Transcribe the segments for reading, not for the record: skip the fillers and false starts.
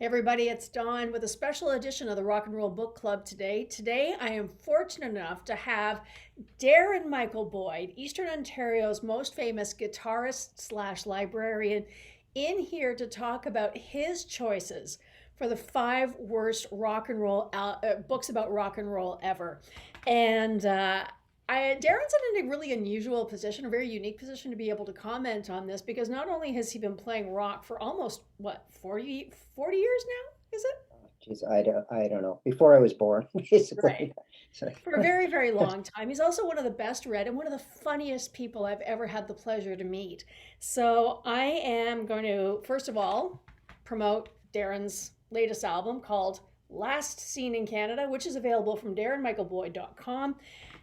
Hey everybody, it's Dawn with a special edition of the Rock and Roll Book Club today. Today I am fortunate enough to have Darren Michael Boyd, Eastern Ontario's most famous guitarist slash librarian, in here to talk about his choices for the five worst rock and roll books about rock and roll ever. And Darren's in a really unusual position, a very unique position to be able to comment on this because not only has he been playing rock for almost, what, 40 years now, is it? Geez, I don't know. Before I was born, Right. basically. So, For a very, very long time. He's also one of the best read and one of the funniest people I've ever had the pleasure to meet. So I am going to, first of all, promote Darren's latest album called Last Seen in Canada, which is available from darrenmichaelboyd.com,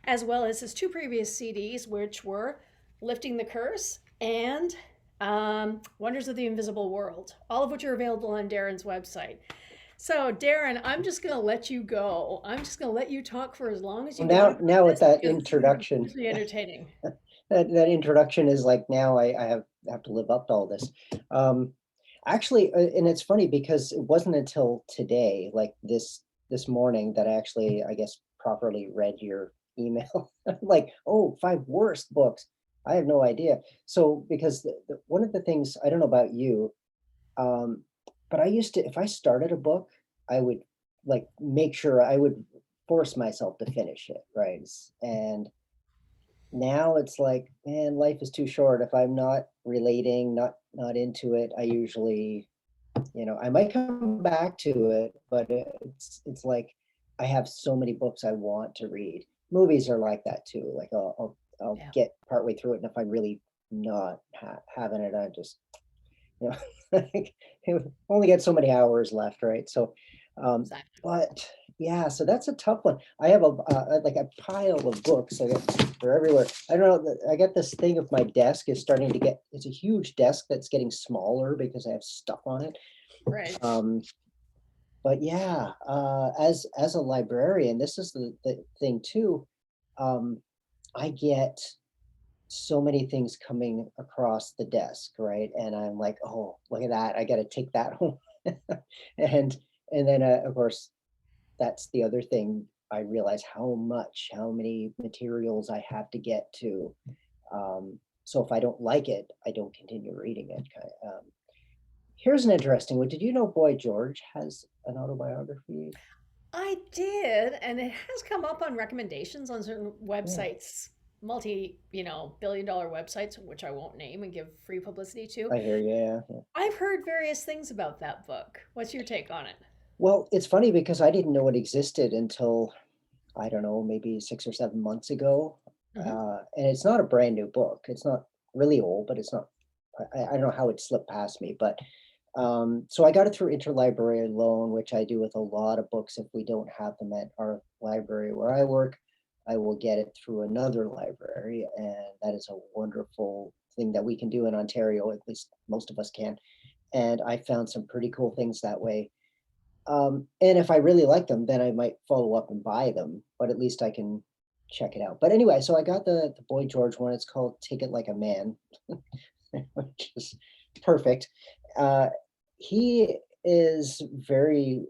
as well as his two previous CDs, which were Lifting the Curse and Wonders of the Invisible World, all of which are available on Darren's website. So, Darren, I'm just going to let you go. I'm just going to let you talk for as long as well, you want about now with this that because it's going to be introduction, hugely entertaining. that introduction is like now I have to live up to all this. Um, Actually, and it's funny because it wasn't until today, like this morning, that I actually, I guess, properly read your email. Like, oh, five worst books. I have no idea. So, because one of the things I don't know about you, Um, but I used to, if I started a book, I would like make sure I would force myself to finish it, right? And now it's like, man, life is too short. If I'm not relating, not into it, I usually, I might come back to it, but it's like I have so many books I want to read. Movies are like that too. Like I'll Yeah, get partway through it, and if I'm really not having it, I just you know, like, only get so many hours left, right? So, exactly. but yeah, so that's a tough one. I have like a pile of books. They're everywhere. I don't know. I got this thing of my desk is starting to get. It's a huge desk that's getting smaller because I have stuff on it. Right. Um, but yeah, as a librarian, this is the thing too. Um, I get so many things coming across the desk, right? And I'm like, oh, look at that. I got to take that home. and and then of course that's the other thing. I realize how many materials I have to get to. So if I don't like it, I don't continue reading it. Here's an interesting one. Did you know Boy George has an autobiography? I did, and it has come up on recommendations on certain Yeah, websites, multi-billion-dollar websites, which I won't name and give free publicity to. I hear you. Yeah, yeah. I've heard various things about that book. What's your take on it? Well, it's funny because I didn't know it existed until I don't know, maybe 6 or 7 months ago, Hmm. and it's not a brand new book. It's not really old, but it's not I don't know how it slipped past me, but, so I got it through interlibrary loan, which I do with a lot of books. If we don't have them at our library where I work, I will get it through another library, and that is a wonderful thing that we can do in Ontario, at least most of us can, and I found some pretty cool things that way. And if I really like them, then I might follow up and buy them, but at least I can check it out. But anyway, so I got the Boy George one. It's called Take It Like a Man, which is perfect. Uh, he is very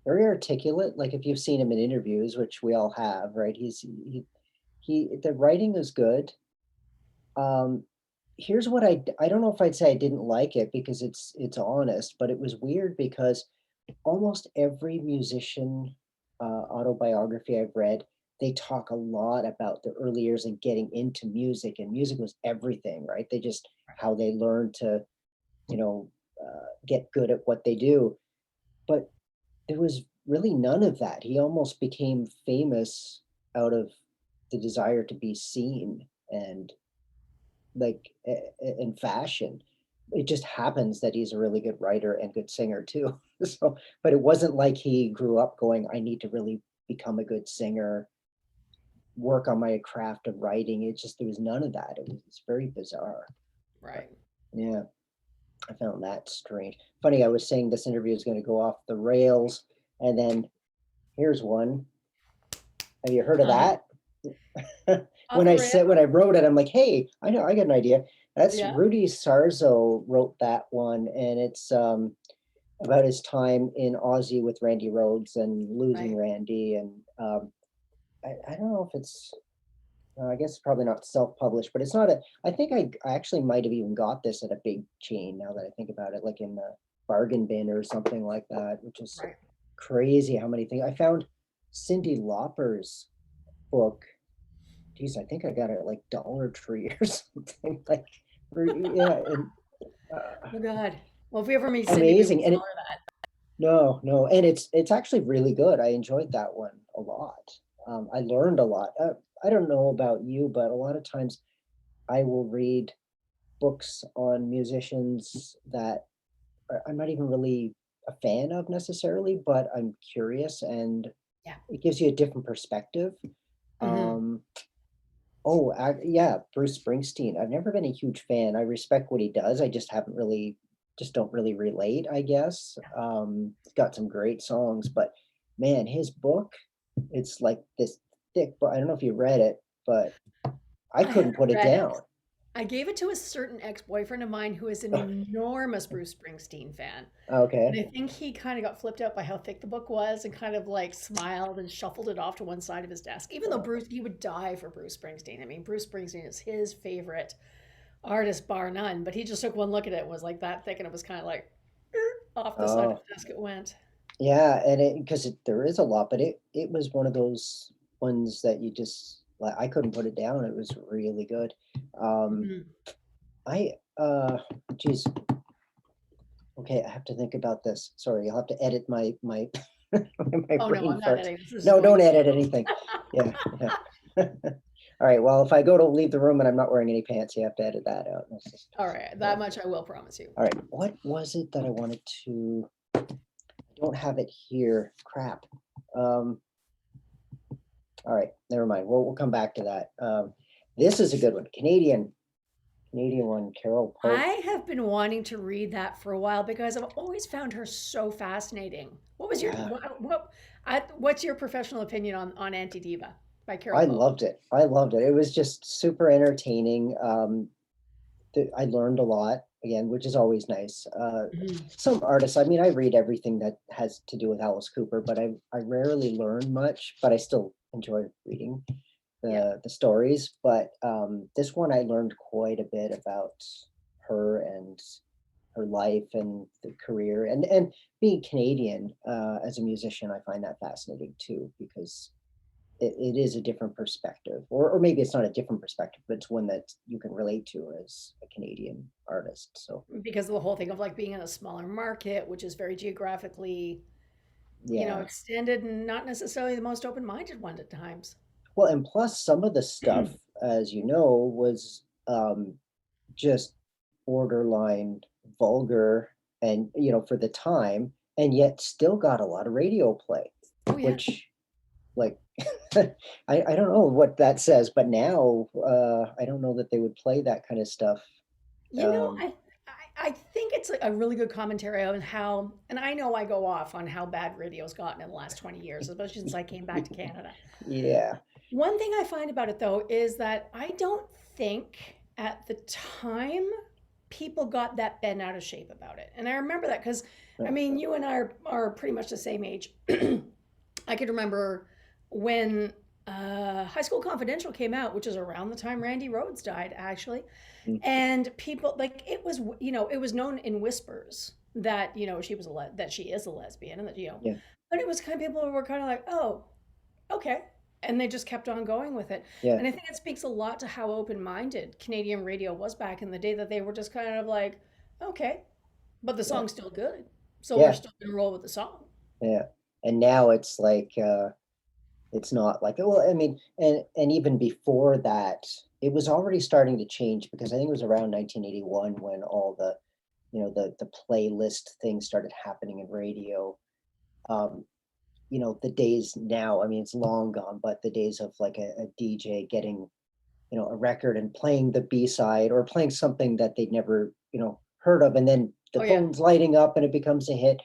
articulate. Like if you've seen him in interviews, which we all have, right? He the writing is good. Um, Here's what I don't know if I'd say I didn't like it because it's honest, but it was weird because almost every musician autobiography I've read, they talk a lot about the early years and getting into music, and music was everything, right? They just how they learned to, get good at what they do. But there was really none of that. He almost became famous out of the desire to be seen and like in fashion. It just happens that he's a really good writer and good singer too. So, but it wasn't like he grew up going, I need to really become a good singer, work on my craft of writing. It just there was none of that. It's very bizarre. But Right. yeah, I found that strange. Funny, I was saying this interview is going to go off the rails, and then here's one. Have you heard of Uh-huh. that? Off the rail. When I wrote it, I'm like, hey, I got an idea. That's Yeah. Rudy Sarzo wrote that one, and it's about his time in Aussie with Randy Rhoads and losing Right. Randy. And I don't know if it's, I guess it's probably not self-published, but it's not a, I think I actually might have even got this at a big chain now that I think about it, like in the bargain bin or something like that, which is Right. crazy how many things. I found Cyndi Lauper's book. Geez, I think I got it at like Dollar Tree or something like, yeah, and Oh God. Well, if we ever meet Cindy, we will amazing. And tell it, her that. no, no, and it's actually really good. I enjoyed that one a lot. I learned a lot. I don't know about you, but a lot of times I will read books on musicians that I'm not even really a fan of necessarily, but I'm curious, and Yeah. it gives you a different perspective. Hmm. Um, oh, yeah, Bruce Springsteen. I've never been a huge fan. I respect what he does. I just haven't really, just don't really relate, I guess. He's got some great songs, but man, his book, it's like this thick book. I don't know if you read it, but I I haven't couldn't put it read down. it. I gave it to a certain ex-boyfriend of mine who is an enormous Bruce Springsteen fan. And Okay. I think he kind of got flipped out by how thick the book was and kind of like smiled and shuffled it off to one side of his desk. Even though Uh, Bruce, he would die for Bruce Springsteen. I mean, Bruce Springsteen is his favorite artist, bar none. But he just took one look at it and was like that thick, and it was kind of like off the side of oh, the desk it went. yeah, and it because there is a lot, but it was one of those ones that you just like I couldn't put it down. It was really good. Um, Mhm. I geez, okay, I have to think about this. Sorry, you'll have to edit my my Oh no, brain I'm not farts. editing. This is No, going don't to edit anything. Yeah, yeah. All right. Well, if I go to leave the room and I'm not wearing any pants, you have to edit that out. That's just, all right. yeah. That much I will promise you. All right. What was it that I wanted to? I don't have it here. Crap. Um, all right. Never mind. We'll come back to that. This is a good one. Canadian one. Carol Pope. I have been wanting to read that for a while because I've always found her so fascinating. What was your Yeah. what's your professional opinion on Anti Diva by Carol I Pope? loved it. I loved it. It was just super entertaining. I learned a lot again, which is always nice. Mhm. Some artists, I mean, I read everything that has to do with Alice Cooper, but I rarely learn much, but I still enjoy reading Yeah. the stories. But this one, I learned quite a bit about her and her life and the career, and being Canadian as a musician, I find that fascinating too, because it is a different perspective, or maybe it's not a different perspective, but it's one that you can relate to as a Canadian artist. So Because of the whole thing of like being in a smaller market, which is very geographically, yeah. extended and not necessarily the most open-minded one at times. Well, and plus some of the stuff, as you know, was just borderline vulgar, and for the time, and yet still got a lot of radio play, Oh yeah. which, like, I don't know what that says, but now I don't know that they would play that kind of stuff. You know, um I think it's a really good commentary on how, and I know I go off on how bad radio's gotten in the last 20 years, especially since I came back to Canada. yeah. One thing I find about it though is that I don't think at the time people got that bent out of shape about it. And I remember that because, I mean, you and I are pretty much the same age. I could remember when High School Confidential came out, which is around the time Randy Rhoads died, actually. Mm, And people like it was, it was known in whispers that that she is a lesbian, and that yeah, but it was kind of people were kind of like, oh, okay, and they just kept on going with it. yeah, And I think it speaks a lot to how open-minded Canadian radio was back in the day, that they were just kind of like, okay, but the yeah, song's still good, so we're yeah, still gonna roll with the song. yeah. And now it's like it's not like, well, I mean, and even before that, it was already starting to change, because I think it was around 1981 when all the the playlist things started happening in radio. Um, the days now, I mean, it's long gone, but the days of like a DJ getting a record and playing the B-side, or playing something that they'd never heard of, and then the Oh yeah. phone's lighting up and it becomes a hit.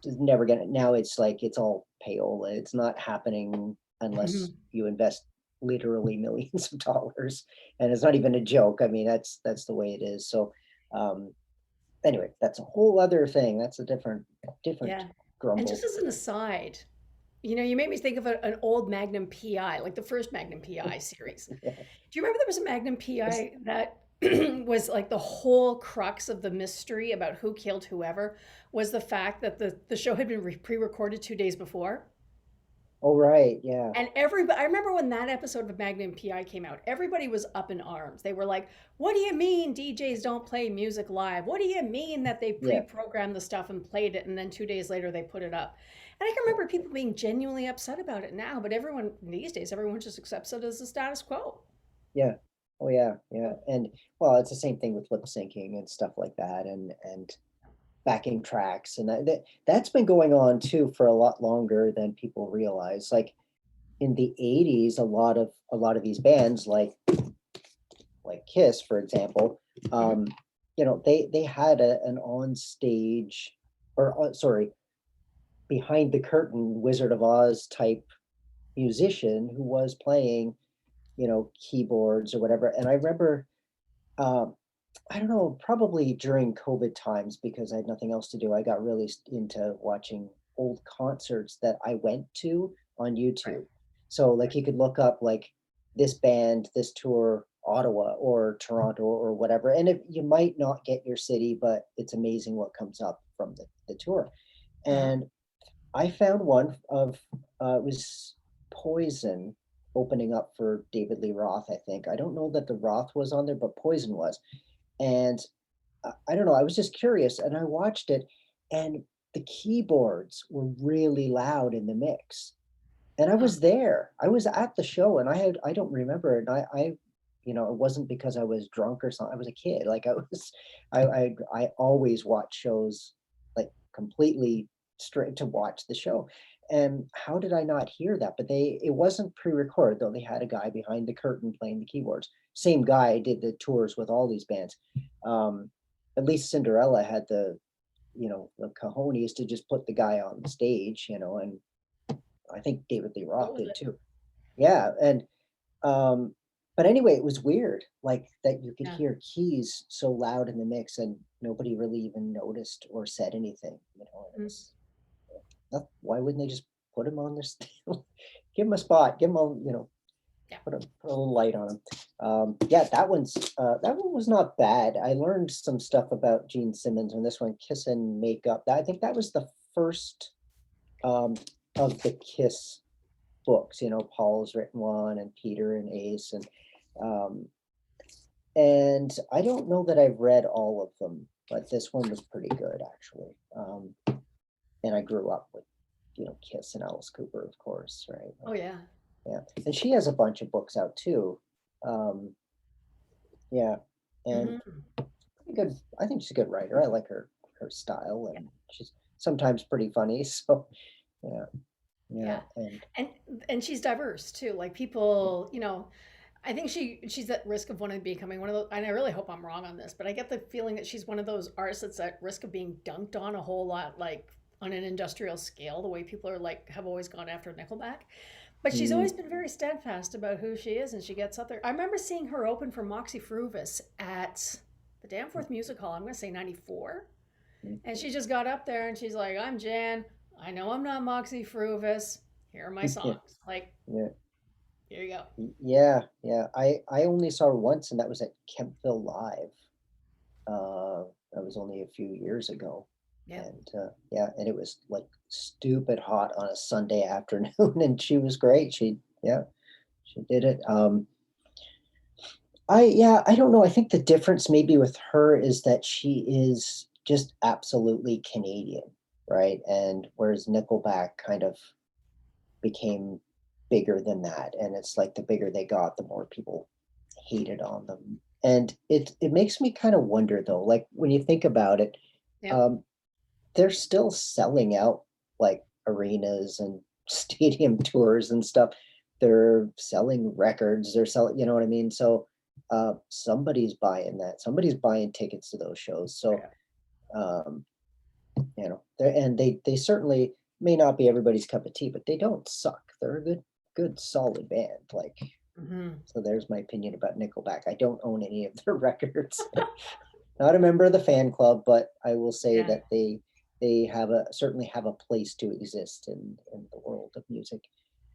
Just never gonna, now it's like it's all payola. It's not happening unless Mhm. you invest literally millions of dollars, and it's not even a joke. I mean, that's the way it is. So, um Anyway, that's a whole other thing. That's a different Yeah. And just grumble. as an aside, you made me think of an old Magnum PI, like the first Magnum PI series. Yeah. Do you remember there was a Magnum It's- PI that was like the whole crux of the mystery about who killed whoever was the fact that the show had been pre-recorded 2 days before? oh, right. Yeah. And everybody, I remember when that episode of Magnum PI came out, everybody was up in arms. They were like, "What do you mean DJs don't play music live? What do you mean that they Yeah. pre-programmed the stuff and played it and then 2 days later they put it up?" And I can Yeah. remember people being genuinely upset about it now, but everyone these days, everyone just accepts it as the status quo. Yeah. Oh, yeah. Yeah. And well, it's the same thing with lip syncing and stuff like that, and backing tracks, and that's been going on too for a lot longer than people realize. Like in the 80s, a lot of these bands like Kiss, for example, Hmm. they had an on stage, or sorry, behind the curtain Wizard of Oz type musician who was playing, keyboards or whatever. And I remember, um, I don't know, probably during COVID times, because I had nothing else to do, I got really into watching old concerts that I went to on Right. YouTube. So like you could look up like this band, this tour, Ottawa or Toronto or whatever. And if you might not get your city, but it's amazing what comes up from the tour. Uh-huh. And I found one of it was Poison opening up for David Lee Roth, I think. I don't know that the Roth was on there, but Poison was. And I don't know, I was just curious and I watched it, and the keyboards were really loud in the mix. And I Uh, was there. I was at the show and I don't remember it. And it wasn't because I was drunk or something. I was a kid. Like I was I always watch shows like completely straight to watch the show. And how did I not hear that? But it wasn't pre-recorded though. They had a guy behind the curtain playing the keyboards. Same guy did the tours with all these bands. Um, at least Cinderella had the cojones to just put the guy on the stage, and I think David Lee go Roth with did it. too. Yeah, and um, but anyway, it was weird, like that you could Yeah. hear keys so loud in the mix, and nobody really even noticed or said anything. And it Mm. was why wouldn't they just put him on this? Give him a spot, give him Yeah. put a little light on him. Yeah, that one was not bad. I learned some stuff about Gene Simmons on this one, Kiss and Makeup. I think that was the first um, of the Kiss books. Paul's written one and Peter and Ace, um, and I don't know that I've read all of them, but this one was pretty good actually. And I grew up with Kiss and Alice Cooper, of course, right? Oh yeah. Yeah, and she has a bunch of books out too. Um, yeah, and Hmm. pretty good. I think she's a good writer. I like her style, Yeah. and she's sometimes pretty funny. So yeah, yeah, Yeah. and And and she's diverse too. Like people, I think she's at risk of one of becoming one of those, and I really hope I'm wrong on this, but I get the feeling that she's one of those artists that's at risk of being dunked on a whole lot, like on an industrial scale, the way people are like have always gone after Nickelback. But she's always mm, been very steadfast about who she is, and she gets up there. I remember seeing her open for Moxie Fruvis at the Danforth Music Hall. I'm going to say '94, mm, and she just got up there and she's like, "I'm Jan. I know I'm not Moxie Fruvis. Here are my yeah, songs. Like, yeah. here you go." Yeah, yeah. I only saw her once, and that was at Kempville Live. That was only a few years ago, Yeah. and yeah, and it was like stupid hot on a Sunday afternoon, and she was great. Yeah, she did it. I don't know. I think the difference maybe with her is that she is just absolutely Canadian, right? And whereas Nickelback kind of became bigger than that, and it's like the bigger they got, the more people hated on them. And it makes me kind of wonder though, like when you think about it, Yeah. um, they're still selling out like arenas and stadium tours and stuff. They're selling records, they're selling, you know what I mean? So somebody's buying that, somebody's buying tickets to those shows. So um, and they certainly may not be everybody's cup of tea, but they don't suck. They're a good solid band. Hmm. So there's my opinion about Nickelback. I don't own any of their records. not a member of the fan club, but I will say Yeah. that they certainly have a place to exist in the world of music.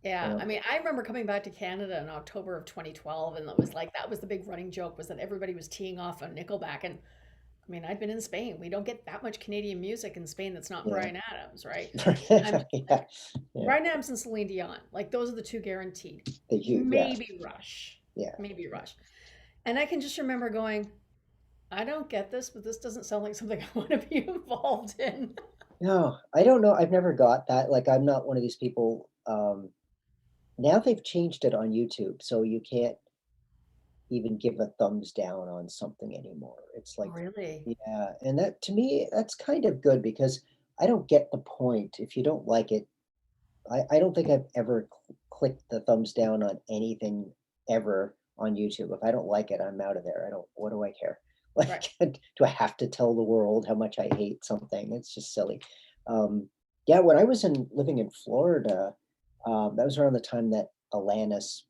Yeah, Um, I mean, I remember coming back to Canada in October of 2012, and it was like that was the big running joke was that everybody was teeing off on Nickelback, and I mean, I'd been in Spain. We don't get that much Canadian music in Spain that's not yeah. Bryan Adams, right? I'm Yeah. like Yeah. Bryan Adams and Celine Dion, like those are the two guaranteed. Yeah. Maybe Rush, Yeah. maybe Rush, and I can just remember going, I don't get this, but this doesn't sound like something I want to be involved in. No, I don't know. I've never got that. Like, I'm not one of these people. Now they've changed it on YouTube, so you can't even give a thumbs down on something anymore. It's like, Really? yeah, and that to me, that's kind of good because I don't get the point. If you don't like it, I don't think I've ever clicked the thumbs down on anything ever on YouTube. If I don't like it, I'm out of there. I don't, what do I care? Right. Like, do I have to tell the world how much I hate something? It's just silly. Yeah, when I was living in Florida, that was around the time that Alanis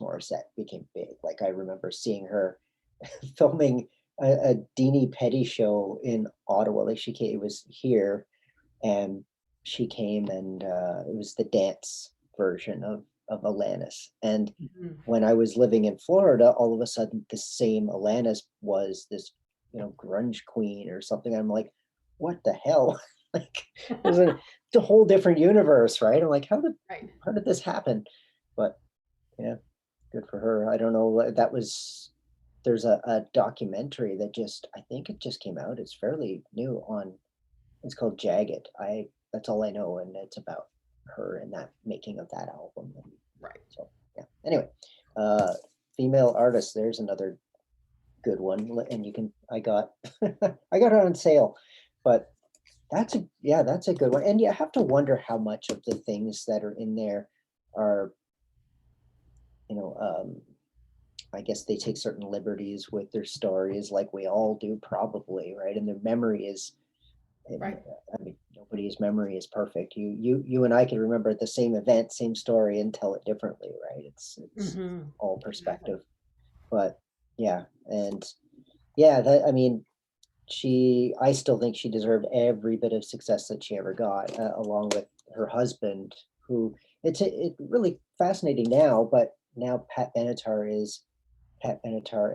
Morissette became big. Like I remember seeing her filming a Deanie Petty show in Ottawa. Like she came, it was here, and she came, and it was the dance version of Alanis. And Mhm. when I was living in Florida, all of a sudden the same Alanis was this, grunge queen or something. I'm like, what the hell? Like, there's it's a whole different universe, right? I'm like, Right. how did this happen? But yeah, good for her. I don't know. There's a documentary that I think it just came out. It's fairly new on, it's called Jagged. That's all I know, and it's about her and that making of that album. And Right. so yeah. Anyway, uh, female artist. There's another good one, and I got I got it on sale, but that's a good one. And you have to wonder how much of the things that are in there are, you know, I guess they take certain liberties with their stories, like we all do, probably, right? And their memory is, and Right. I mean, nobody's memory is perfect. You and I can remember the same event, same story, and tell it differently, right? It's Hmm. all Exactly. perspective. But yeah, and yeah, that I mean, I still think she deserved every bit of success that she ever got, along with her husband, who it really fascinating now. But now Pat Benatar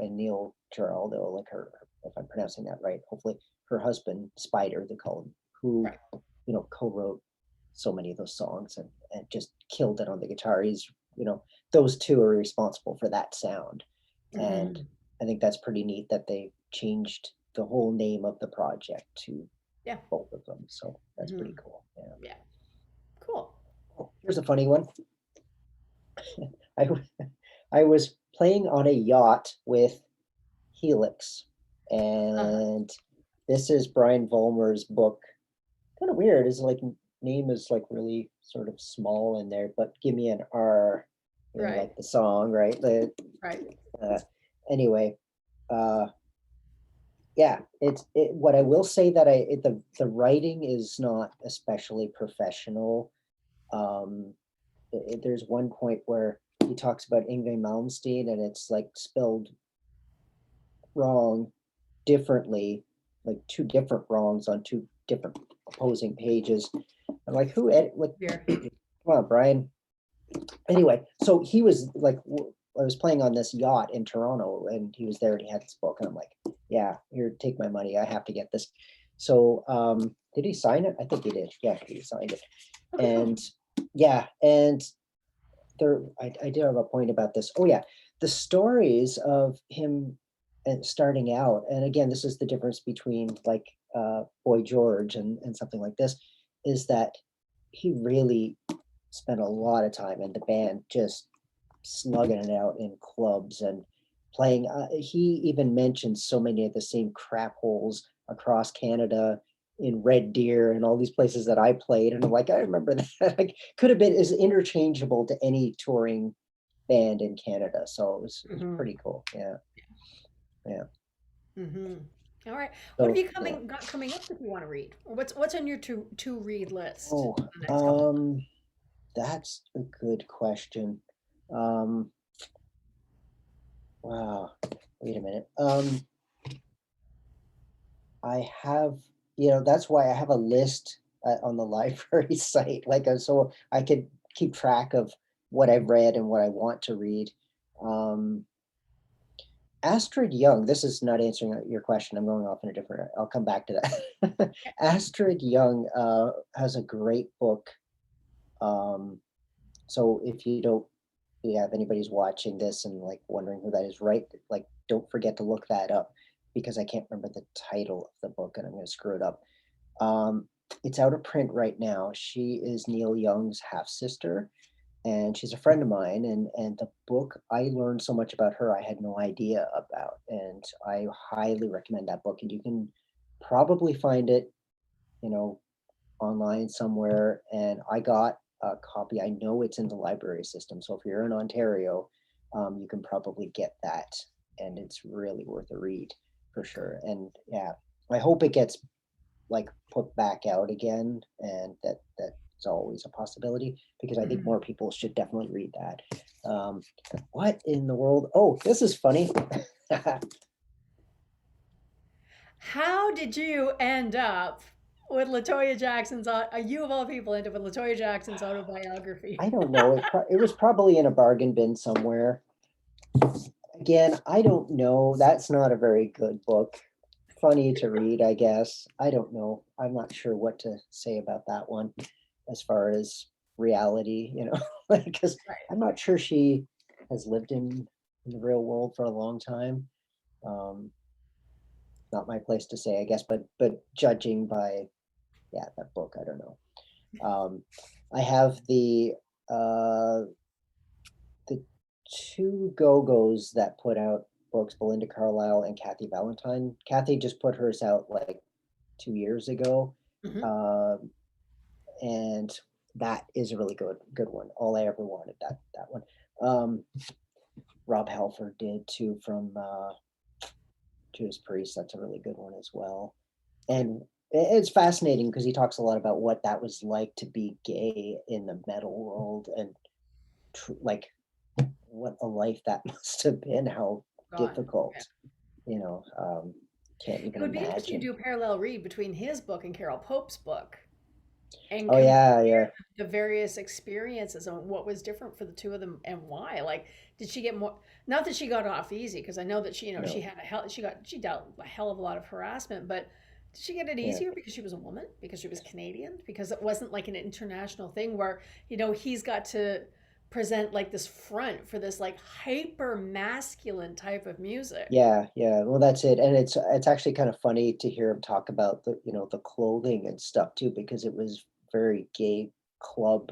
and Neil Giraldo, like if I'm pronouncing that right, hopefully her husband, Spider, they call him, who, Right. co-wrote so many of those songs and just killed it on the guitar. Those two are responsible for that sound. And Hmm. I think that's pretty neat that they changed the whole name of the project to Yeah. both of them. So that's pretty Hmm. cool. Yeah. Yeah. Cool. Oh, here's a funny one. I, w- I was playing on a yacht with Helix. Uh-huh. And this is Brian Vollmer's book. Kind of weird. His name is like really sort of small in there, but give me an R, Right. like the song, right? Right. Uh, anyway, uh, yeah, what I will say that the writing is not especially professional. Um, there's one point where he talks about Ingve Malmsteen and it's like spelled wrong differently, like two different wrongs on two different opposing pages. I'm like, what? Here. Come on, Brian. Anyway, so he was like, I was playing on this yacht in Toronto, and he was there, and he had this book, and I'm like, yeah, here, take my money. I have to get this. So, did he sign it? I think he did. Yeah, he signed it. Okay, cool. And yeah, and I did have a point about this. Oh yeah, the stories of him and starting out, and again, this is the difference between like Boy George and something like this, is that he really spent a lot of time in the band just slugging it out in clubs and playing. He even mentioned so many of the same crap holes across Canada in Red Deer and all these places that I played. And I'm like, I remember that. Like, could have been as interchangeable to any touring band in Canada. So it was Hmm. pretty cool. Yeah. Yeah. Hmm. All right. What have So you yeah. got coming up that you want to read? Or what's on your to read list Oh, the next couple of months? um, that's a good question. Um, wow. Wait a minute. I have, that's why I have a list on the library site, like, so I could keep track of what I've read and what I want to read. Um, Astrid Young, this is not answering your question. I'm going off in a different, I'll come back to that. Astrid Young has a great book. Um, so if you don't, yeah, if anybody's watching this and like wondering who that is, right? Like, don't forget to look that up because I can't remember the title of the book and I'm going to screw it up. Um, it's out of print right now. She is Neil Young's half sister, and she's a friend of mine. And the book, I learned so much about her I had no idea about, and I highly recommend that book. And you can probably find it, you know, online somewhere. And I got a copy. I know it's in the library system, so if you're in Ontario, you can probably get that, and it's really worth a read for sure. And yeah, I hope it gets like put back out again, and that's always a possibility because I think Mhm. more people should definitely read that. What in the world? Oh, this is funny. How did you end up with Latoya Jackson's, you of all people end up with Latoya Jackson's I autobiography? don't know. It was probably in a bargain bin somewhere. Again, I don't know. That's not a very good book. Funny to read, I guess. I don't know. I'm not sure what to say about that one as far as reality, because Right. I'm not sure she has lived in the real world for a long time. Um, Not my place to say, I guess, but judging by, yeah, that book, I don't know. I have uh the two Go-Go's that put out books, Belinda Carlisle and Kathy Valentine. Kathy just put hers out like 2 years ago. Mhm. Um, and that is a really good one. All I ever wanted, that one. Um, Rob Halford did too, from Judas Priest. That's a really good one as well. Yeah. And it's fascinating because he talks a lot about what that was like to be gay in the metal world, and like what a life that must have been, how God. Yeah. difficult, can't It even would be interesting to imagine. do a parallel read between his book and Carol Pope's book and Oh compare yeah, yeah, the various experiences and what was different for the two of them and why. Like, did she get more? Not that she got off easy, because I know that she no, had she dealt a hell of a lot of harassment, but did she get it yeah, easier because she was a woman, because she was Canadian, because it wasn't like an international thing where he's got to present like this front for this like hyper masculine type of music. yeah, yeah. Well, that's it, and it's actually kind of funny to hear him talk about the clothing and stuff too, because it was very gay club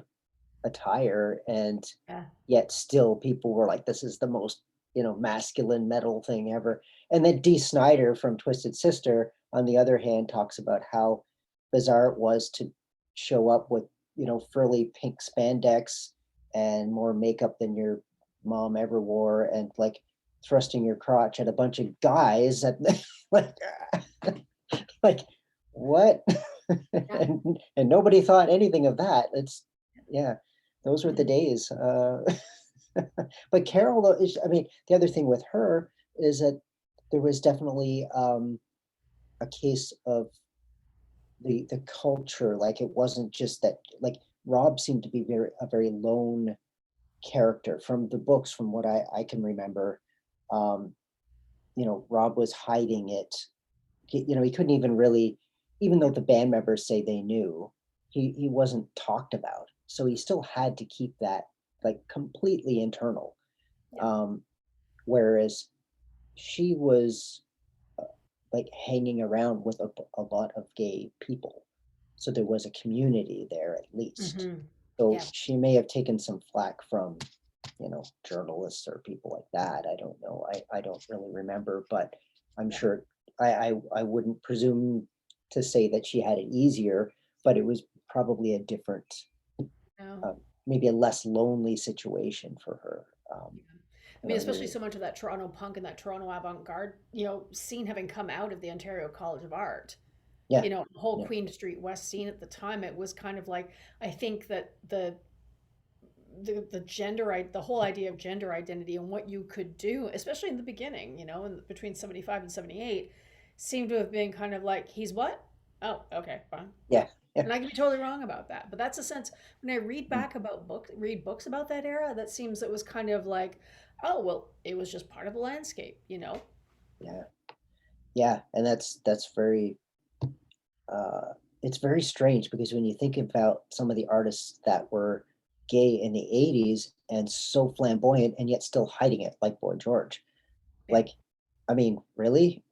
attire, and Yeah. yet still people were like, this is the most masculine metal thing ever. And then Dee Snider from Twisted Sister, on the other hand, talks about how bizarre it was to show up with frilly pink spandex and more makeup than your mom ever wore, and like thrusting your crotch at a bunch of guys at like like what. Yeah. And nobody thought anything of that. It's Yeah, those were the Mhm. days. But Carol, though, I mean, the other thing with her is that there was definitely a case of the culture. Like, it wasn't just that. Like, Rob seemed to be a very lone character from the books, from what I can remember. Um, Rob was hiding it. He couldn't even really, even though Yeah. the band members say they knew, he wasn't talked about. So he still had to keep that like completely internal. Yeah. Um, Whereas she was like hanging around with a lot of gay people. So there was a community there at least. Hmm. So Yeah. she may have taken some flack from, journalists or people like that. I don't know. I don't really remember, but I'm Yeah. sure I wouldn't presume to say that she had it easier, but it was probably a different, No. uh, maybe a less lonely situation for her. Yeah. I You mean, know, especially you're, so much of that Toronto punk and that Toronto avant-garde, scene having come out of the Ontario College of Art. yeah, The whole yeah, Queen Street West scene at the time, it was kind of like, I think that the whole idea of gender identity and what you could do, especially in the beginning, between 75 and 78, seem to have been kind of like, he's what? Oh, okay, fine. Yeah. And I can be totally wrong about that, but that's a sense when I read back about read books about that era, that seems it was kind of like, oh, well, it was just part of the landscape, you know? Yeah. Yeah. And that's very uh, it's very strange because when you think about some of the artists that were gay in the 80s and so flamboyant and yet still hiding it, like Boy George. Yeah. Like, I mean, really?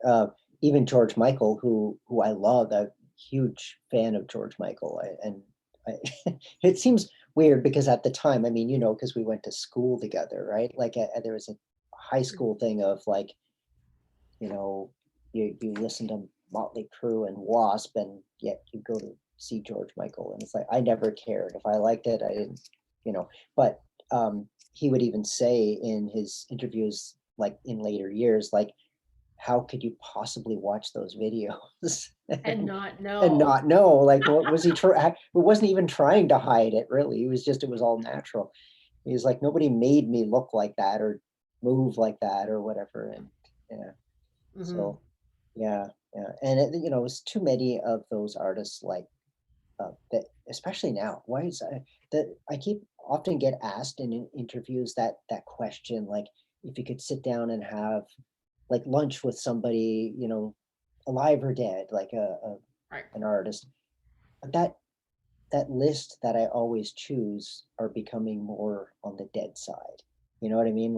Even George Michael, who I love, a huge fan of George Michael. It seems weird because at the time, I mean, because we went to school together, right? Like, there was a high school thing of like, you know, you listen to Motley Crue and Wasp, and yet you go to see George Michael, and it's like I never cared if I liked it, I didn't, you know. But he would even say in his interviews, like in later years, like how could you possibly watch those videos And not and know. not know? Like, what was he trying? It wasn't even trying to hide it, really. It was all natural. He's like, nobody made me look like that or move like that or whatever. And yeah, Hmm. so yeah, yeah, and it's too many of those artists like that, especially now. Why is that? I keep often get asked in interviews that question, like if you could sit down and have like lunch with somebody, alive or dead, like Right. an artist. That that list that I always choose are becoming more on the dead side. You know what I mean?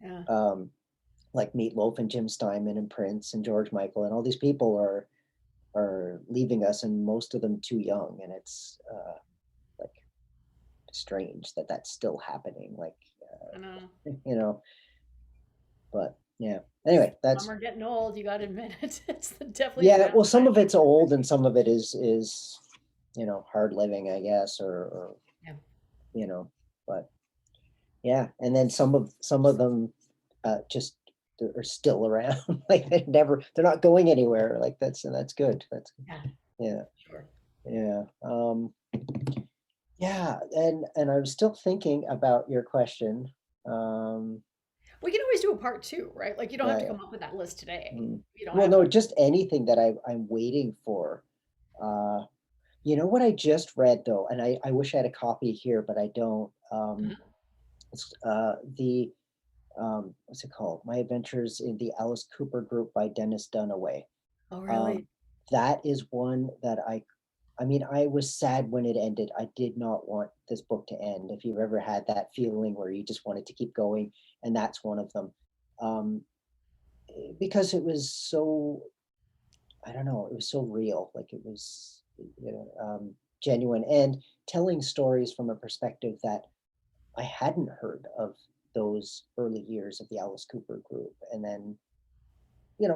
Yeah. Um, like Meatloaf and Jim Steinman and Prince and George Michael and all these people are leaving us, and most of them too young, and it's like strange that that's still happening. Like, I know. you know, but yeah. Anyway, Some that's are getting old, you gotta admit it. It's definitely a yeah. Well, some downside of to it's old, and technology. some of it is hard living, I guess, or Yeah. you know, but yeah. And then some of them just are still around, like they're not going anywhere. Like that's good. That's Yeah. yeah, Sure. yeah. Yeah, and I was still thinking about your question. Um, We can always do a part two, right? Like you don't have yeah, to yeah. come up with that list today. Mm. You don't Well, have no, to. just anything that I'm waiting for. Uh, you know what I just read though, and I wish I had a copy here, but I don't. Mhm. It's the what's it called? My Adventures in the Alice Cooper Group by Dennis Dunaway. Oh, really? Um, that is one that I mean, I was sad when it ended. I did not want this book to end. If you've ever had that feeling where you just wanted to keep going, and that's one of them. Um, because it was so, I don't know, it was so real. Like it was, genuine, and telling stories from a perspective that I hadn't heard of those early years of the Alice Cooper group, and then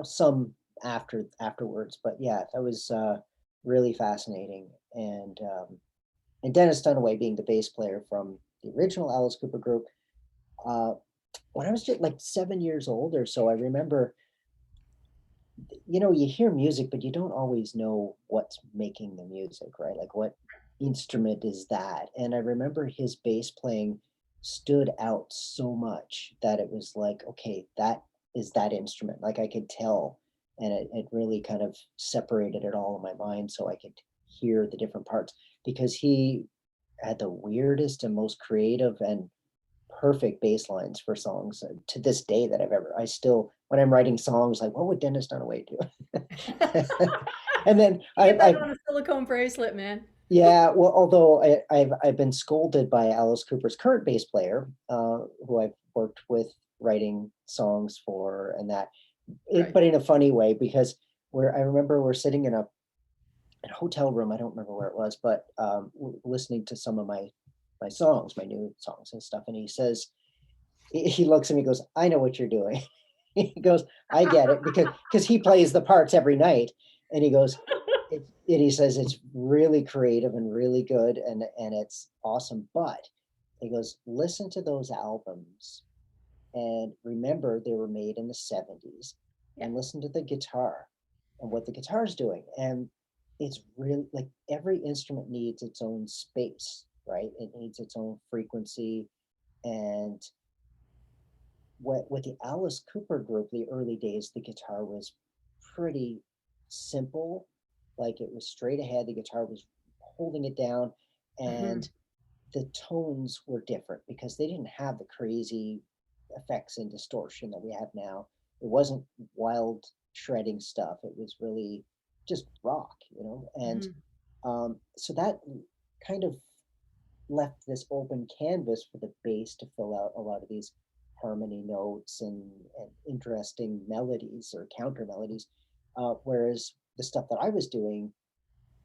some afterwards. But yeah, that was really fascinating. And Dennis Dunaway being the bass player from the original Alice Cooper group. Uh, when I was just like 7 years old or so, I remember, you hear music, but you don't always know what's making the music, right? Like what instrument is that? And I remember his bass playing stood out so much that it was like, okay, that is that instrument. Like I could tell, and it really kind of separated it all in my mind so I could hear the different parts because he had the weirdest and most creative and perfect bass lines for songs to this day that I still, when I'm writing songs, like, what would Dennis Dunaway do? And then You get that I've, on a silicone bracelet, man. yeah, well, although I've been scolded by Alice Cooper's current bass player, who I've worked with writing songs for, and that, Right. but in a funny way, because I remember we're sitting in a hotel room. I don't remember where it was, but listening to some of my songs, my new songs and stuff, and he says, he looks at me and goes, I know what you're doing. He goes, I get it because he plays the parts every night. And he goes, and he says it's really creative and really good and it's awesome. But he goes, listen to those albums and remember they were made in the 70s, Yeah. and listen to the guitar and what the guitar is doing. And it's really like every instrument needs its own space, right? It needs its own frequency. And with the Alice Cooper group, the early days, the guitar was pretty simple. Like it was straight ahead. The guitar was holding it down, Hmm. and the tones were different because they didn't have the crazy effects and distortion that we have now. It wasn't wild shredding stuff. It was really just rock, and Hmm. so that kind of left this open canvas for the bass to fill out a lot of these harmony notes and interesting melodies or counter melodies. Whereas the stuff that I was doing,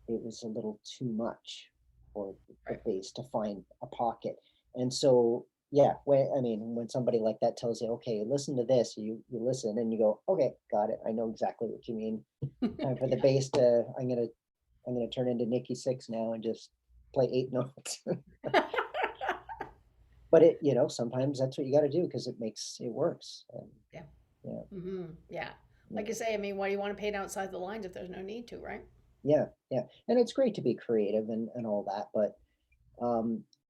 it was a little too much for the Right. bass to find a pocket. And so, yeah, when somebody like that tells you, okay, listen to this, you listen and you go, okay, got it. I know exactly what you mean. Time for the Yeah. bass to, I'm gonna turn into Nikki Six now and just play 8 notes. But sometimes that's what you got to do because it works. And Yeah. yeah, Yeah. Like you yeah, say, I mean, why do you want to paint outside the lines if there's no need to, right? yeah, yeah. And it's great to be creative and all that, but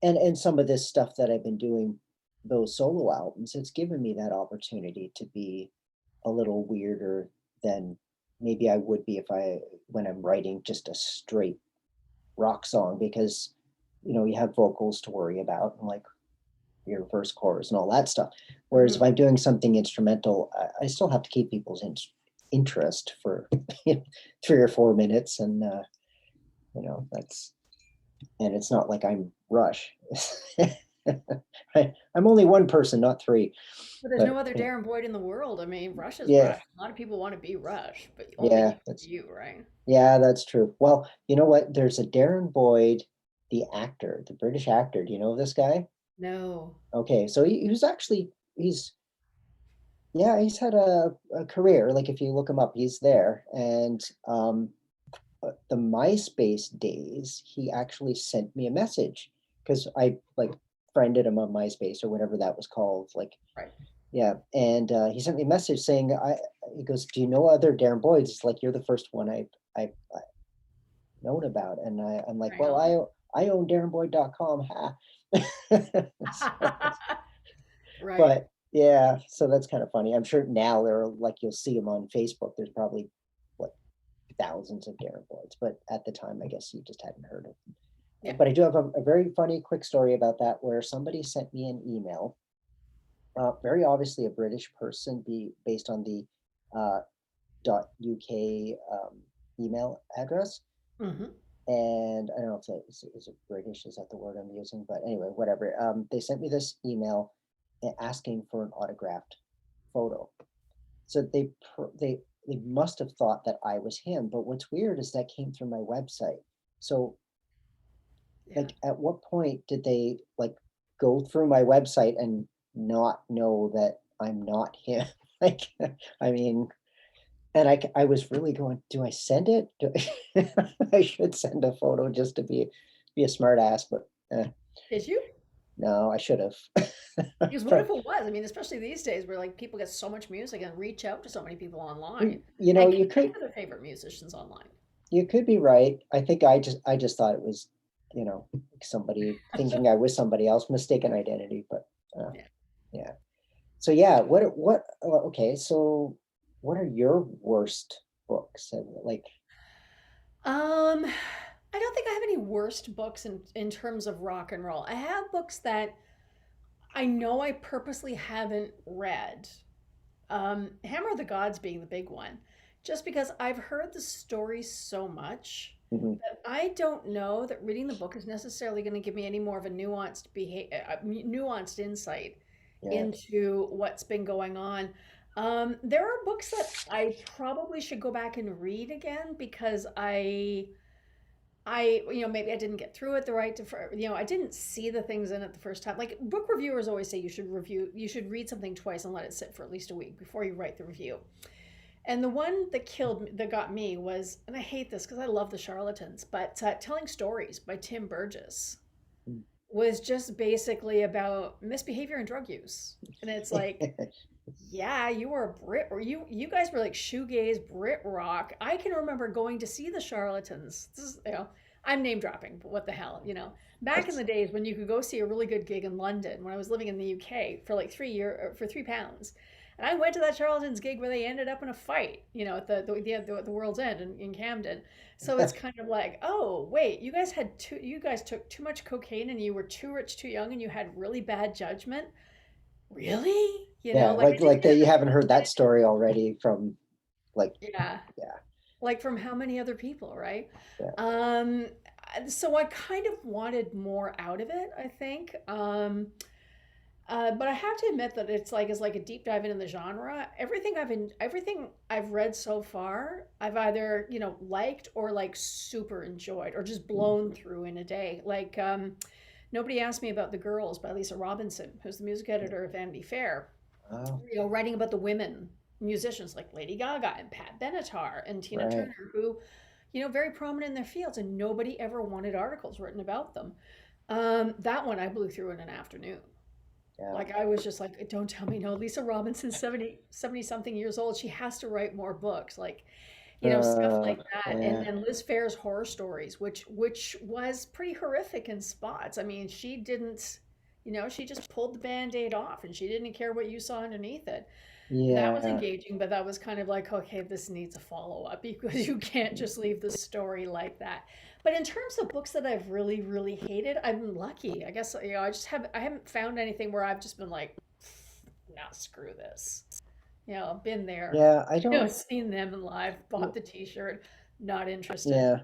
and some of this stuff that I've been doing, those solo albums, it's given me that opportunity to be a little weirder than maybe I would be if I when I'm writing just a straight rock song because you have vocals to worry about and like your verse chorus and all that stuff. Whereas if Hmm. I'm doing something instrumental, I still have to keep people's interest for 3 or 4 minutes, and that's and it's not like I'm Rush. I'm only one person, not three. But there's no But other Darren Boyd in the world. I mean, Rush is yeah, Rush. A lot of people want to be Rush, but only yeah, you, that's you, right? yeah, that's true. Well, you know what? There's a Darren Boyd, the actor, the British actor. Do you know this guy? No. Okay, so he was actually he's yeah, he's had a career. Like if you look him up, he's there. And the MySpace days, he actually sent me a message because I like friended him on MySpace or whatever that was called. Like, Right. yeah, and he sent me a message saying, he goes, "Do you know other Darren Boyds?" It's like you're the first one I known about, and I'm like, Right "Well, on. I own DarrenBoyd.com." Ha. So, Right. but yeah, so that's kind of funny. I'm sure now there are like you'll see him on Facebook. There's probably what thousands of Darren Boyds, but at the time, I guess you just hadn't heard of Yeah. them. But I do have a very funny quick story about that where somebody sent me an email, very obviously a British person, based on the uh, .uk email address. Hmm. And I don't know if that is it British, is that the word I'm using? But anyway, whatever. They sent me this email asking for an autographed photo. So they must have thought that I was him. But what's weird is that came through my website. So Yeah. like at what point did they like go through my website and not know that I'm not him? Like, I mean, and I was really going, do I send it? I should send a photo just to be a smart ass, but Did you? no, I should have. Because what if it was? I mean, especially these days where like people get so much music and reach out to so many people online You know, and you connect could with their favorite musicians online. you could be right. I think I just thought it was, somebody thinking I was somebody else, mistaken identity, but Yeah. yeah. So yeah, okay, so what are your worst books? And like, I don't think I have any worst books in terms of rock and roll. I have books that I know I purposely haven't read. Hammer of the Gods being the big one, just because I've heard the story so much mhm, that I don't know that reading the book is necessarily going to give me any more of a nuanced insight yeah, into what's been going on. There are books that I probably should go back and read again because maybe I didn't get through it the right to, I didn't see the things in it the first time. Like book reviewers always say you should read something twice and let it sit for at least a week before you write the review. And the one that got me was, and I hate this because I love the charlatans, but Telling Stories by Tim Burgess mm. was just basically about misbehavior and drug use. And it's like, yeah, you were a Brit, or you guys were like shoegaze Brit rock. I can remember going to see the Charlatans. This is, I'm name dropping, but what the hell. Back in That's the days when you could go see a really good gig in London, when I was living in the UK for like £3, and I went to that Charlatans gig where they ended up in a fight, at the World's End in Camden. So it's kind of like, oh wait, you guys took too much cocaine and you were too rich, too young, and you had really bad judgment. Really? Yeah, Like I didn't like get that you enough haven't heard that credit. story already from like, Yeah. yeah, Like from how many other people, right? yeah. Um, so I kind of wanted more out of it, I think. But I have to admit that it's like a deep dive into the genre. Everything I've read so far, I've either liked or like super enjoyed or just blown through in a day. Like nobody asked me about The Girls by Lisa Robinson, who's the music editor of Vanity Fair. Oh, Writing about the women musicians like Lady Gaga and Pat Benatar and Tina right. Turner, who very prominent in their fields, and nobody ever wanted articles written about them. That one I blew through in an afternoon. Yeah. Like I was just like, don't tell me no. Lisa Robinson's 70 something years old. She has to write more books. Like, stuff like that. And Yeah. then Liz Phair's horror stories, which was pretty horrific in spots. I mean, she didn't, she just pulled the band-aid off and she didn't care what you saw underneath it. That was Yeah. engaging, but that was kind of like, okay, this needs a follow-up because you can't just leave the story like that. But in terms of books that I've really, really hated, I'm lucky. I guess, I haven't found anything where I've just been like, nah, screw this. Been there, Yeah. I don't, seen them in live, bought the t-shirt, not interested. yeah.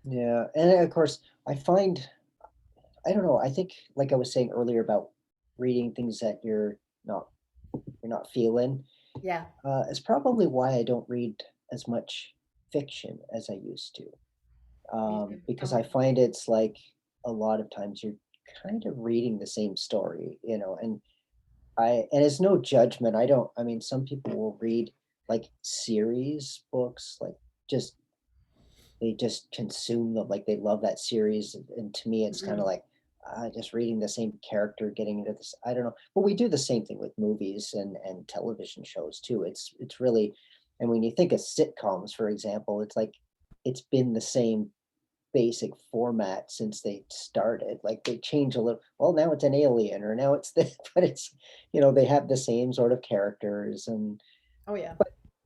Yeah. And of course, I find, I don't know, I think like I was saying earlier about reading things that not, you're not feeling, Yeah. is probably why I don't read as much fiction as I used to. Me too. Because I'm I with you. find it's like a lot of times you're kind of reading the same story, and it's no judgment. I mean, some people will read like series books, like just they just consume them, like they love that series. And to me, it's kind of Mhm. like just reading the same character, getting into this. I don't know, but we do the same thing with movies and television shows too. It's really, and when you think of sitcoms, for example, it's like it's been the same basic format since they started. Like they change a little. Well, now it's an alien, or now it's this, but they have the same sort of characters, and Oh yeah.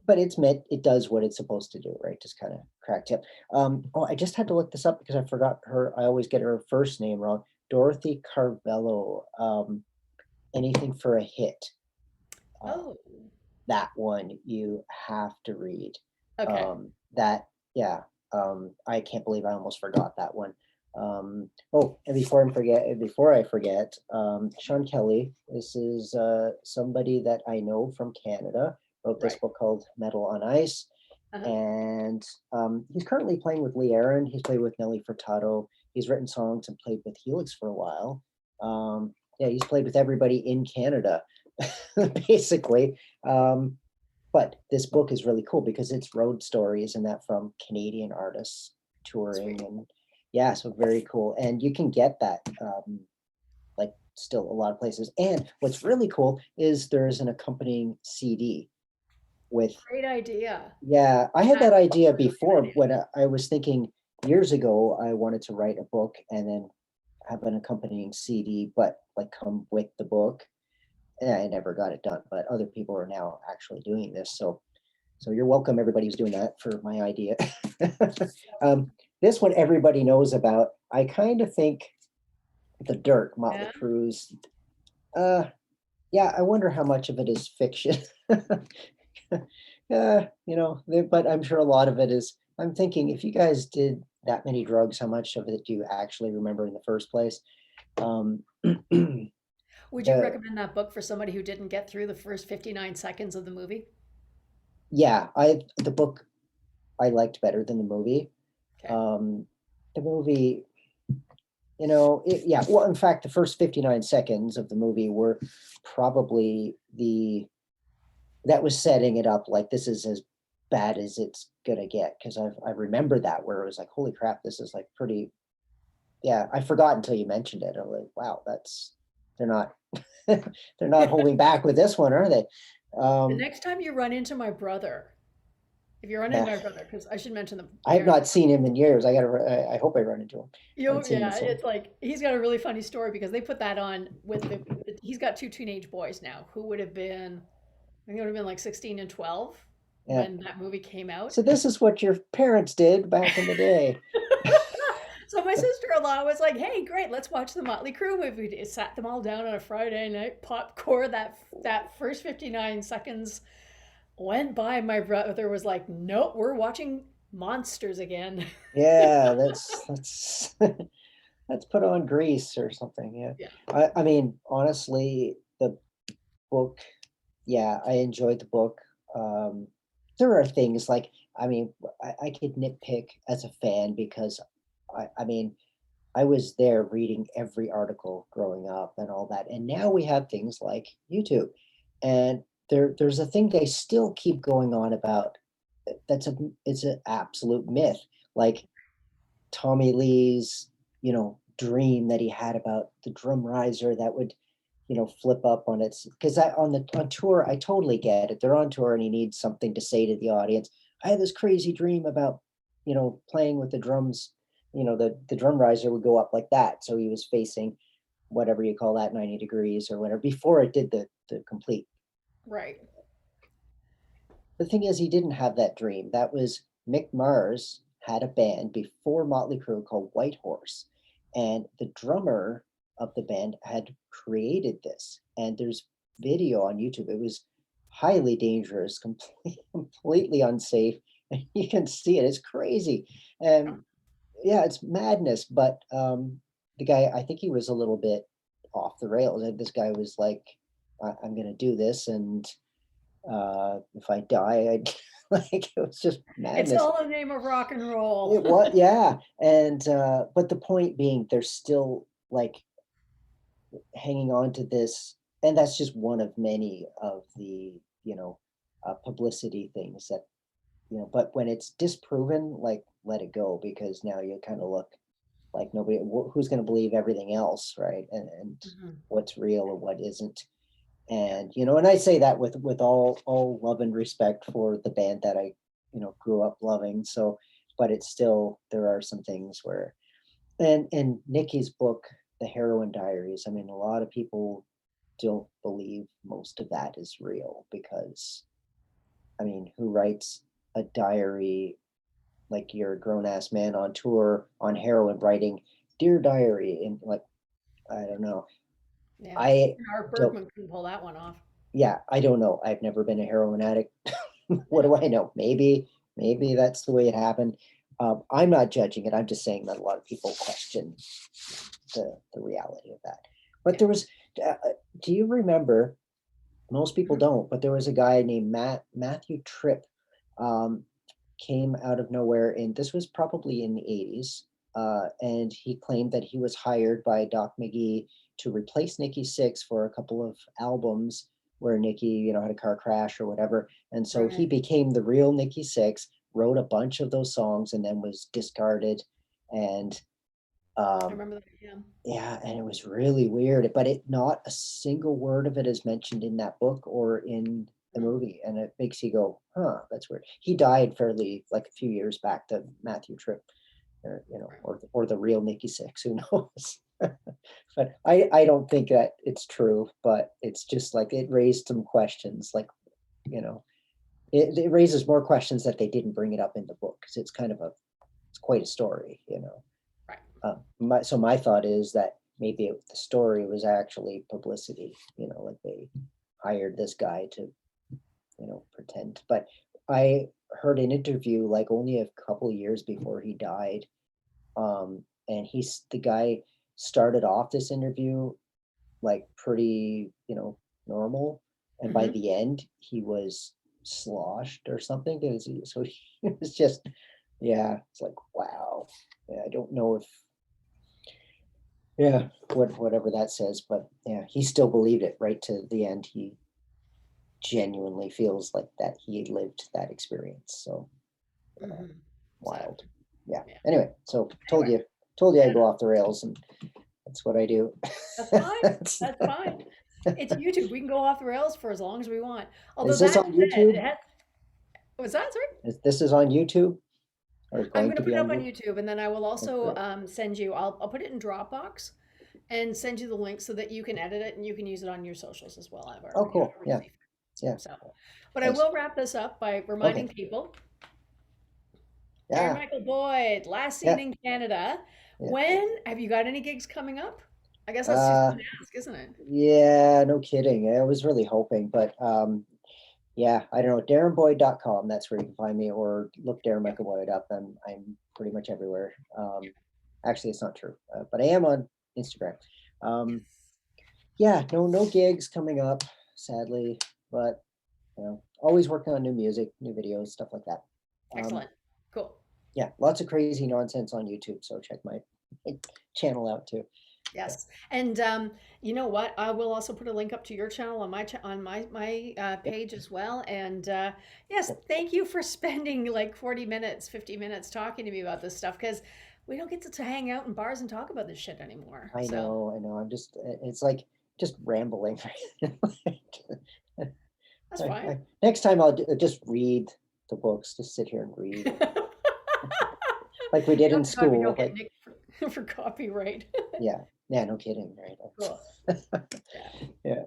but it does what it's supposed to do, right? Just kind of crack tip. Oh, I just had to look this up because I forgot her. I always get her first name wrong. Dorothy Carvello. Anything for a hit. Uh, Oh, that one you have to read. okay. That yeah. I can't believe I almost forgot that one. Oh, and before I forget, Sean Kelly. This is somebody that I know from Canada. Wrote this Right. book called Metal on Ice, Uh-huh. and he's currently playing with Lee Aaron. He's played with Nelly Furtado. He's written songs and played with Helix for a while. Yeah, he's played with everybody in Canada, basically. Um, but this book is really cool because it's road stories and that from Canadian artists touring, Sweet. and yeah, so very cool. And you can get that like still a lot of places. And what's really cool is there's an accompanying CD with, Great idea. yeah, I had That's that idea a great before idea. when I was thinking years ago I wanted to write a book and then have an accompanying CD, but like come with the book. And I never got it done, but other people are now actually doing this. So you're welcome, everybody who's doing that, for my idea. um, this one everybody knows about. I kind of think The Dirt, Motley Yeah. Crue's. Uh, yeah, I wonder how much of it is fiction. But I'm sure a lot of it is. I'm thinking if you guys did that many drugs, how much of it do you actually remember in the first place? Um, Would you the recommend that book for somebody who didn't get through the first 59 seconds of the movie? yeah, the book I liked better than the movie. Okay. Um, the movie, yeah. Well, in fact, the first 59 seconds of the movie were probably that was setting it up like this is as bad as it's gonna get, because I remember that where it was like, holy crap, this is like pretty. Yeah, I forgot until you mentioned it. I'm like, wow, they're not they're not holding back with this one, are they? The Um, next time you run into my brother, if you run into yeah, my brother, because I should mention the I have Darren. not seen him in years. I hope I run into him. I haven't seen him in Yeah, so. it's like he's got a really funny story because they put that on with he's got two teenage boys now who would have been think it would have been like 16 and 12 Yeah. when that movie came out. So this is what your parents did back in the day. So my sister-in-law was like, "Hey, great, let's watch the Motley Crue movie." It sat them all down on a Friday night, popcorn. That first 59 seconds went by. My brother was like, "Nope, we're watching monsters again." Yeah, let's let's put on Grease or something. Yeah. Yeah. I mean, honestly, the book, yeah, I enjoyed the book. Um, there are things like, I mean, I could nitpick as a fan because I mean, I was there reading every article growing up and all that. And now we have things like YouTube. And there's a thing they still keep going on about it's an absolute myth. Like Tommy Lee's, dream that he had about the drum riser that would, flip up on its because I on tour, I totally get it. They're on tour and he needs something to say to the audience. I had this crazy dream about, playing with the drums, the drum riser would go up like that. So he was facing whatever you call that, 90 degrees or whatever, before it did the complete. Right. The thing is, he didn't have that dream. That was Mick Mars had a band before Motley Crue called White Horse, and the drummer of the band had created this. And there's video on YouTube. It was highly dangerous, completely unsafe, and you can see it. It's crazy, Yeah. and yeah, it's madness. But the guy, I think he was a little bit off the rails. And this guy was like, I'm going to do this, and if I die, I'd like it was just It's madness. all in the name of rock and roll. It was, yeah. And but the point being, they're still like hanging on to this, and that's just one of many of the, publicity things that, but when it's disproven, like let it go, because now you kind of look like nobody who's going to believe everything else, right? And Mhm. what's real or what isn't. Yeah. And and I say that with all love and respect for the band that I grew up loving. So, but it's still, there are some things where, and Nikki's book, The Heroin Diaries, I mean, a lot of people don't believe most of that is real, because I mean, who writes a diary, like you're a grown ass man on tour on heroin writing dear diary, and like, I don't know. Yeah. I Art don't, Bergman couldn't pull that one off. yeah, I don't know. I've never been a heroin addict. What do I know? Maybe that's the way it happened. I'm not judging it. I'm just saying that a lot of people question the reality of that. But Yeah. there was, do you remember? Most people Mhm. don't, but there was a guy named Matthew Tripp, um, came out of nowhere, and this was probably in the 80s. And he claimed that he was hired by Doc McGee to replace Nikki Six for a couple of albums where Nikki, had a car crash or whatever. And so he Right. became the real Nikki Six, wrote a bunch of those songs, and then was discarded. And I um, remember that. Yeah. yeah, and it was really weird, but not a single word of it is mentioned in that book or in the Mm. movie, and it makes you go, "Huh, that's weird." He died fairly like a few years back, the Matthew Tripp, or Right. or the real Nikki Six, who knows? But I don't think that it's true, but it's just like it raised some questions, like, you know, it raises more questions that they didn't bring it up in the book, because it's quite a story. Right. My thought is that maybe the story was actually publicity, like they hired this guy to, pretend. But I heard an interview like only a couple years before he died. And the guy started off this interview like pretty, normal. And by Hmm. the end, he was sloshed or something. So he was just, yeah, it's like, wow. Yeah, I don't know if, yeah, whatever that says, but yeah, he still believed it right to the end. He genuinely feels like that he lived that experience. So uh, Hmm. wild. Exactly. Yeah. Yeah. Anyway, so Anyway, told you I yeah, go off the rails, and that's what I do. that's fine. That's fine. It's YouTube. We can go off the rails for as long as we want. Although Is this that on said, YouTube? was that sorry? This is on YouTube, or is I'm going going to to put be it on up on YouTube? YouTube, and then I will Oh, also great. send you. I'll put it in Dropbox and send you the link so that you can edit it and you can use it on your socials as well. I've Oh, already cool. Yeah. received. Yeah. So, but I Thanks. will wrap this up by Okay. reminding people, Darren Yeah. Michael Boyd, last seen Yeah. in Canada. Yeah. When have you got any gigs coming up? I guess that's too Uh, soon to ask, isn't it? yeah, no kidding. I was really hoping, but yeah, I don't know. DarrenBoyd.com, that's where you can find me, or look Darren Yep. Michael Boyd up. I'm pretty much everywhere. Actually, it's not true, but I am on Instagram. Um, Yes. yeah, no gigs coming up, sadly, but always working on new music, new videos, stuff like that. Um, Excellent. Cool. yeah, lots of crazy nonsense on YouTube, so check my channel out too. Yeah. Yes. And you know what? I will also put a link up to your channel on my Yep. page as well. And yes, Yep. thank you for spending like 40 minutes, 50 minutes talking to me about this stuff because we don't get to hang out in bars and talk about this shit anymore. I So know, I know. It's like just rambling. that's fine. Next time just read the books, just sit here and read like we did in Oh God, we school. don't get Like, nicked for copyright. yeah, yeah, no kidding, Cool. right? Yeah. Yeah.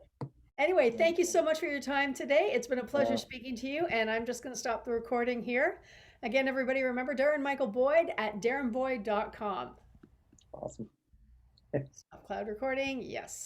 Anyway, thank you so much for your time today. It's been a pleasure Uh, speaking to you, and I'm just going to stop the recording here. Again, everybody, remember Darren Michael Boyd at darrenboyd.com. awesome. Stop cloud recording. Yes.